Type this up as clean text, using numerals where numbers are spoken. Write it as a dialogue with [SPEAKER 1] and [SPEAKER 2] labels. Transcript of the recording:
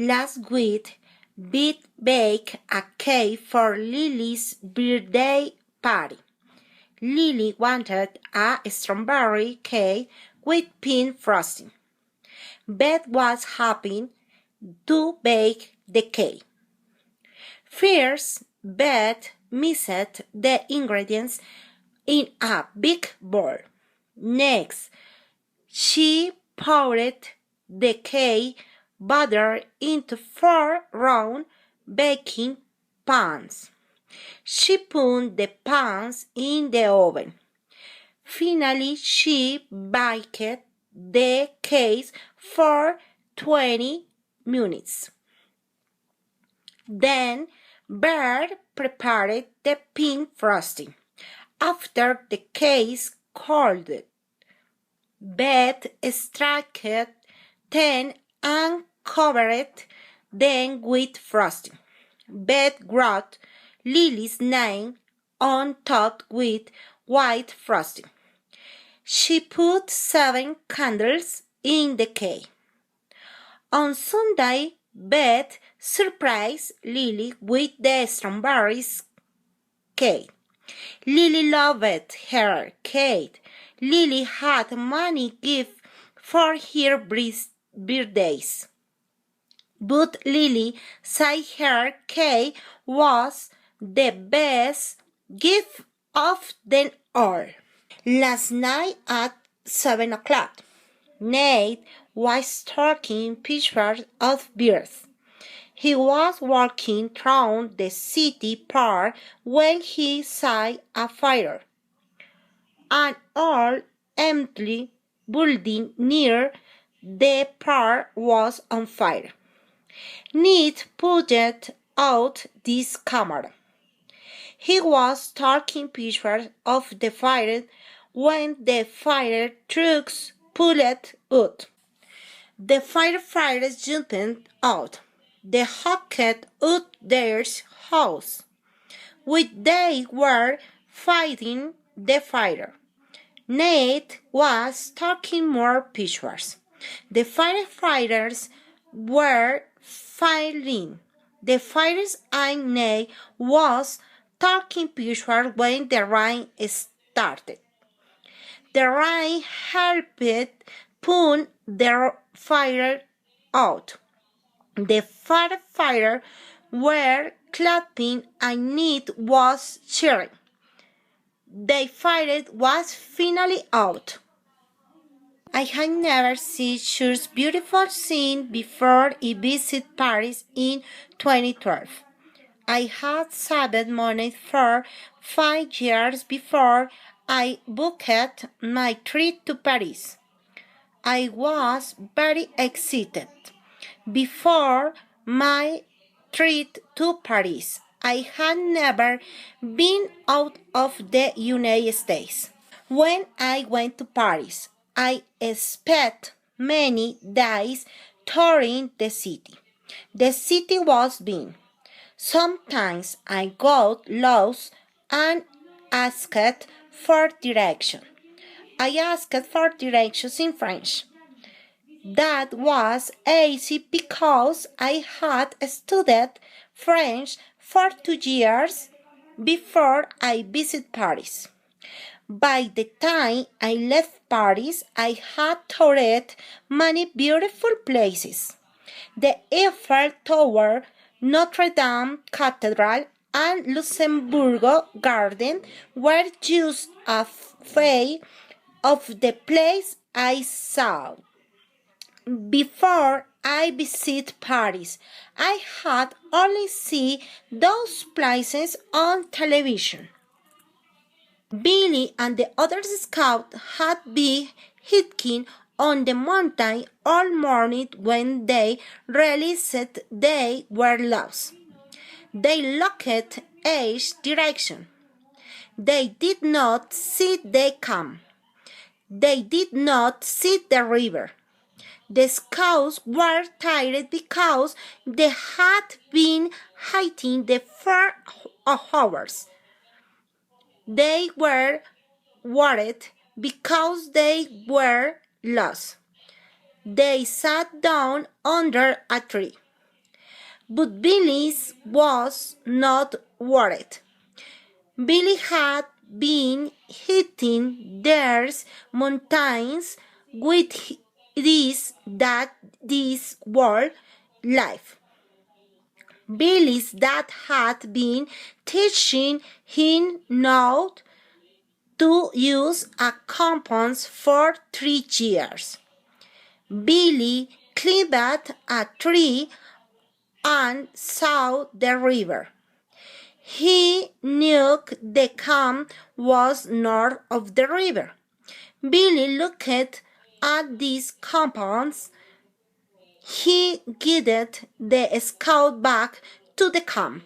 [SPEAKER 1] Last week, baked a cake for Lily's birthday party. Lily wanted a strawberry cake with pink frosting. Beth was happy to bake the cake. First, Beth mixed the ingredients in a big bowl. Next, she poured the cake batter into 4 round baking pans. She put the pans in the oven. Finally, she baked the cake for 20 minutes. Then, Bert prepared the pink frosting. After the cake cooled, Beth struck them and covered them with frosting. Beth wrote Lily's name on top with white frosting. She put 7 candles in the cake. On Sunday, Beth surprised Lily with the strawberries cake. Lily loved her cake. Lily had many gifts for her birthdays. But Lily said her cake was the best gift of them all. Last night at 7 o'clock, Nate was taking pictures of birds. He was walking through the city park when he saw a fire. An old empty building near the park was on fire. Nate pulled out his camera. He was taking pictures of the fire when the fire trucks pulled out. The firefighters jumped out. They hooked out their hose, which they were fighting the fire. Nate was taking more pictures. The firefighters were fighting the fires and Nate was taking pictures when the rain started. The rain helped put the fire out. The firefighters were clapping and Nate was cheering. The fire was finally out. I had never seen such beautiful scene before I visited Paris in 2012. I had saved money for 5 years before I booked my trip to Paris. I was very excited. Before my trip to Paris, I had never been out of the United States. When I went to Paris, I spent many days touring the city. The city was big. Sometimes I got lost and asked for direction. I asked for directions in French. That was easy because I had studied French for 2 years before I visited Paris. By the time I left Paris, I had toured many beautiful places. The Eiffel Tower, Notre Dame Cathedral, and Luxembourg Garden were just a few of the places I saw. Before I visited Paris, I had only seen those places on television. Billy and the other scouts had been hiking on the mountain all morning when they realized they were lost. They looked each direction. They did not see the camp. They did not see the river. The scouts were tired because they had been hiking for hours. They were worried because they were lost. They sat down under a tree. But Billy was not worried. Billy had been hitting these mountains with this world life. Billy's dad had been teaching him not to use a compass for 3 years. Billy climbed a tree and saw the river. He knew the camp was north of the river. Billy looked at these compass. He guided the scout back to the camp.